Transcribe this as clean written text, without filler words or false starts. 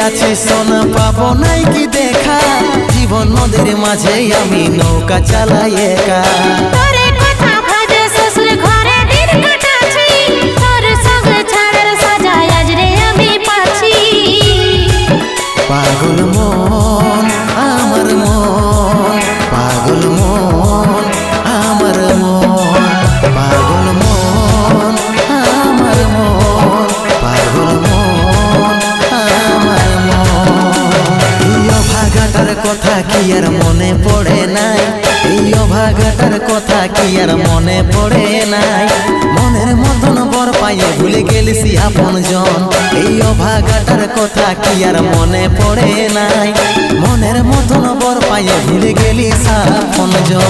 আছি সোনা পাবো নাই কি দেখা, জীবন নদীর মাঝে আমি নৌকা চালাই একা। তোরে কথা ভাবে শ্বশুর ঘরে দিন কাটাছি, তোর সঙ্গে ছাড়ার সাজা আজ রে আমি পাচ্ছি। পাগল মন আমার মন, পাগল মন আমার মন, পাগল মন আমার মন, পাগল মন আমার মন। এই অভাগাটার কথা কি আর মনে পড়ে নাই, এই অভাগাটার কথা কি আর মনে পড়ে নাই। মনের মতন বর পাইয়ে ভুলে গেলিস আপন জন, এই অভাগাটার কথা কি আর মনে পড়ে নাই। মনের মতন বর পাইয়ে ভুলে গেলিস আপন জন।